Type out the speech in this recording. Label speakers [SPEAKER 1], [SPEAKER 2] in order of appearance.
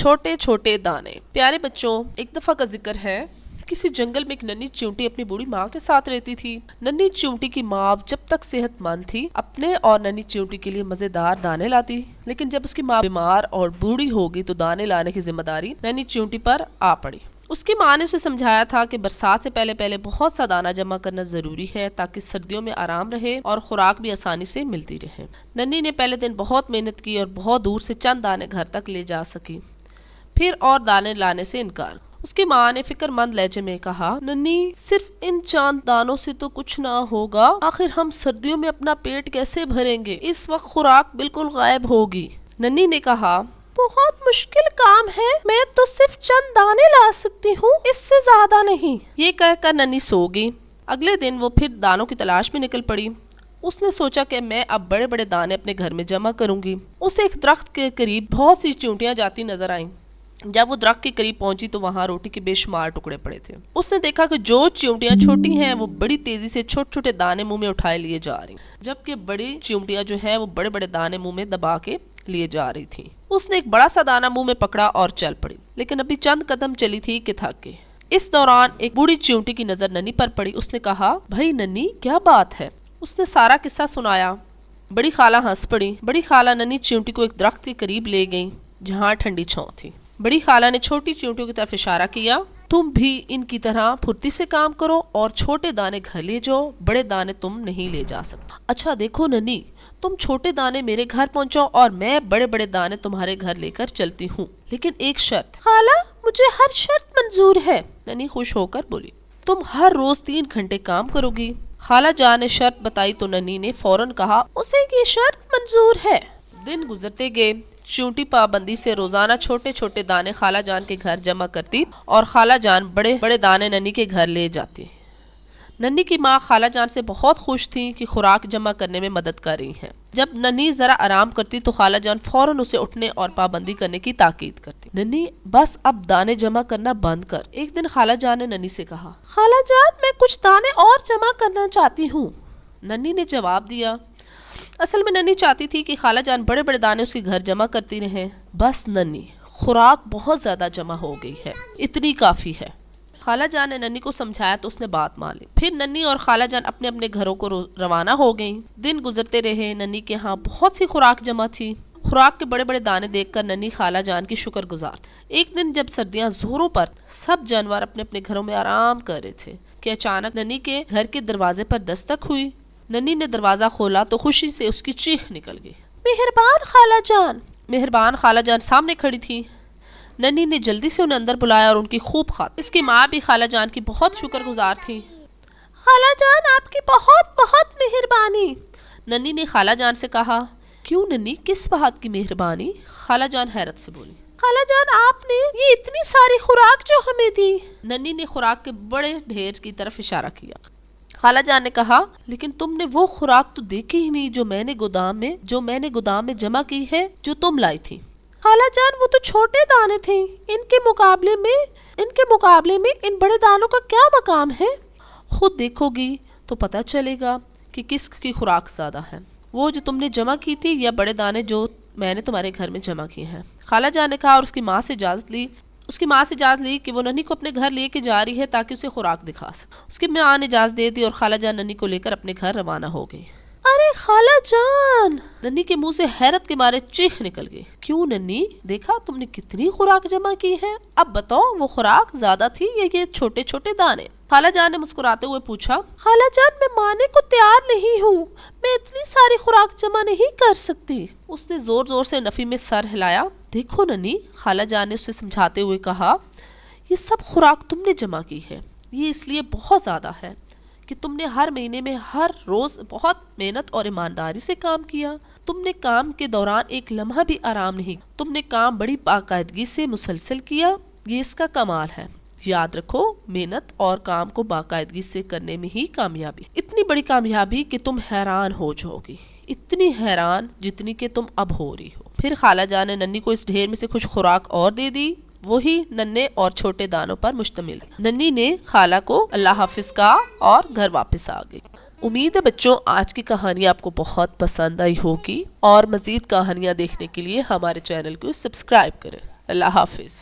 [SPEAKER 1] چھوٹے چھوٹے دانے۔ پیارے بچوں، ایک دفعہ کا ذکر ہے، کسی جنگل میں ایک ننھی چیونٹی اپنی بوڑھی ماں کے ساتھ رہتی تھی۔ ننھی چیونٹی کی ماں جب تک صحت مند تھی اپنے اور ننھی چیونٹی کے لیے مزیدار دانے لاتی، لیکن جب اس کی ماں بیمار اور بوڑھی ہو گئی تو دانے لانے کی ذمہ داری ننھی چیونٹی پر آ پڑی۔ اس کی ماں نے اسے سمجھایا تھا کہ برسات سے پہلے بہت سا دانہ جمع کرنا ضروری ہے تاکہ سردیوں میں آرام رہے اور خوراک بھی آسانی سے ملتی رہے۔ ننھی نے پہلے دن بہت محنت کی اور بہت دور سے چند دانے گھر تک لے جا سکی، پھر اور دانے لانے سے انکار۔ اس کی ماں نے فکر مند لہجے میں کہا، ننھی، صرف ان چند دانوں سے تو کچھ نہ ہوگا، آخر ہم سردیوں میں اپنا پیٹ کیسے بھریں گے؟ اس وقت خوراک بالکل غائب ہوگی۔ ننھی نے کہا، بہت مشکل کام ہے، میں تو صرف چند دانے لا سکتی ہوں، اس سے زیادہ نہیں۔ یہ کہہ کر ننھی سو گئی۔ اگلے دن وہ پھر دانوں کی تلاش میں نکل پڑی۔ اس نے سوچا کہ میں اب بڑے بڑے دانے اپنے گھر میں جمع کروں گی۔ اسے ایک درخت کے قریب بہت سی چیونٹیاں جاتی نظر آئیں۔ جب وہ درخت کے قریب پہنچی تو وہاں روٹی کے بے شمار ٹکڑے پڑے تھے۔ اس نے دیکھا کہ جو چیونٹیاں چھوٹی ہیں وہ بڑی تیزی سے چھوٹے چھوٹے دانے منہ میں اٹھائے لیے جا رہی، جبکہ بڑی چیونٹیاں جو ہیں وہ بڑے بڑے دانے منہ میں دبا کے لیے جا رہی تھی۔ اس نے ایک بڑا سا دانہ منہ میں پکڑا اور چل پڑی، لیکن ابھی چند قدم چلی تھی کہ تھک گئی۔ اس دوران ایک بوڑھی چیونٹی کی نظر ننھی پر پڑی۔ اس نے کہا، بھائی ننھی، کیا بات ہے؟ اس نے سارا قصہ سنایا۔ بڑی خالہ ہنس پڑی۔ بڑی خالہ ننھی چیونٹی کو ایک درخت کے قریب لے گئی جہاں ٹھنڈی چھاؤں تھی۔ بڑی خالہ نے چھوٹی چیونٹیوں کی طرف اشارہ کیا، تم بھی ان کی طرح پھرتی سے کام کرو اور چھوٹے دانے گھر لے جاؤ، بڑے دانے تم نہیں لے جا سکتے۔ اچھا دیکھو ننھی، تم چھوٹے دانے میرے گھر پہنچاؤ اور میں بڑے بڑے دانے تمہارے گھر لے کر چلتی ہوں، لیکن ایک شرط۔ خالہ، مجھے ہر شرط منظور ہے، ننھی خوش ہو کر بولی۔ تم ہر روز 3 گھنٹے کام کرو گی۔ خالہ جان نے شرط بتائی تو ننھی نے فوراً کہا، اسے یہ شرط منظور ہے۔ دن گزرتے گئے۔ چیونٹی پابندی سے روزانہ چھوٹے چھوٹے دانے خالہ جان کے گھر جمع کرتی اور خالہ جان بڑے بڑے دانے ننھی کے گھر لے جاتی۔ ننھی کی ماں خالہ جان سے بہت خوش تھی کہ خوراک جمع کرنے میں مدد کر رہی ہیں۔ جب ننھی ذرا آرام کرتی تو خالہ جان فوراً اسے اٹھنے اور پابندی کرنے کی تاکید کرتی۔ ننھی، بس اب دانے جمع کرنا بند کر۔ ایک دن خالہ جان نے ننھی سے کہا، خالہ جان، میں کچھ دانے اور جمع کرنا چاہتی ہوں۔ ننھی نے جواب دیا، اصل میں ننھی چاہتی تھی کہ خالہ جان بڑے بڑے دانے اس کے گھر جمع کرتی رہیں۔ بس ننھی، خوراک بہت زیادہ جمع ہو گئی ہے، اتنی کافی ہے۔ خالہ جان نے ننھی کو سمجھایا تو اس نے بات مان لی۔ پھر ننھی اور خالہ جان اپنے اپنے گھروں کو روانہ ہو گئیں۔ دن گزرتے رہے۔ ننھی کے ہاں بہت سی خوراک جمع تھی۔ خوراک کے بڑے بڑے دانے دیکھ کر ننھی خالہ جان کی شکر گزار تھی۔ ایک دن جب سردیاں زوروں پر سب جانور اپنے اپنے گھروں میں آرام کر رہے تھے کہ اچانک ننھی کے گھر کے دروازے پر دستک ہوئی۔ ننھی نے دروازہ کھولا تو خوشی سے اس کی چیخ نکل گئی، مہربان خالہ جان۔ مہربان خالہ جان سامنے کھڑی تھی۔ ننھی نے جلدی سے انہیں اندر بلایا اور ان کی خوب خاطر۔ اس کی ماں بھی خالہ جان کی بہت شکر گزار تھی۔ خالہ جان، آپ کی بہت بہت مہربانی۔ ننھی نے خالہ جان سے کہا، کیوں ننھی، کس بات کی مہربانی؟ خالہ جان حیرت سے بولی، خالہ جان، آپ نے یہ اتنی ساری خوراک جو ہمیں دی۔ ننھی نے خوراک کے بڑے ڈھیر کی طرف اشارہ کیا۔ خالہ جان نے کہا، لیکن تم نے وہ خوراک تو دیکھی ہی نہیں جو میں نے گودام میں جمع کی ہے، جو تم لائی تھی۔ خالہ جان، وہ تو چھوٹے دانے تھے، ان کے مقابلے میں ان بڑے دانوں کا کیا مقام ہے؟ خود دیکھو گی تو پتہ چلے گا کہ کس کی خوراک زیادہ ہے، وہ جو تم نے جمع کی تھی یا بڑے دانے جو میں نے تمہارے گھر میں جمع کیے ہیں۔ خالہ جان نے کہا اور اس کی ماں سے اجازت لی کہ وہ ننھی کو اپنے گھر لے کے جا رہی ہے تاکہ اسے خوراک دکھا سکے۔ اس کی ماں نے اجازت دے دی اور خالہ جان ننھی کو لے کر اپنے گھر روانہ ہو گئی۔ ارے خالہ جان، ننھی کے منہ سے حیرت کے مارے چیخ نکل گئی۔ کیوں ننھی، دیکھا تم نے کتنی خوراک جمع کی ہے؟ اب بتاؤ، وہ خوراک زیادہ تھی یا یہ چھوٹے چھوٹے دانے؟ خالہ جان نے مسکراتے ہوئے پوچھا، خالہ جان، میں ماننے کو تیار نہیں ہوں، میں اتنی ساری خوراک جمع نہیں کر سکتی۔ اس نے زور زور سے نفی میں سر ہلایا۔ دیکھو ننھی، خالہ جان نے اسے سمجھاتے ہوئے کہا، یہ سب خوراک تم نے جمع کی ہے، یہ اس لیے بہت زیادہ ہے کہ تم نے ہر مہینے میں ہر روز بہت محنت اور ایمانداری سے کام کیا۔ تم نے کام کے دوران ایک لمحہ بھی آرام نہیں، تم نے کام بڑی باقاعدگی سے مسلسل کیا، یہ اس کا کمال ہے۔ یاد رکھو، محنت اور کام کو باقاعدگی سے کرنے میں ہی کامیابی، اتنی بڑی کامیابی کہ تم حیران ہو جاؤ گی، اتنی حیران جتنی کہ تم اب ہو رہی ہو۔ پھر خالہ جان نے ننھی کو اس ڈھیر میں سے کچھ خوراک اور دے دی، وہی ننھے اور چھوٹے دانوں پر مشتمل۔ ننھی نے خالہ کو اللہ حافظ کہا اور گھر واپس آ گئی۔ امید ہے بچوں آج کی کہانی آپ کو بہت پسند آئی ہوگی، اور مزید کہانیاں دیکھنے کے لیے ہمارے چینل کو سبسکرائب کریں۔ اللہ حافظ.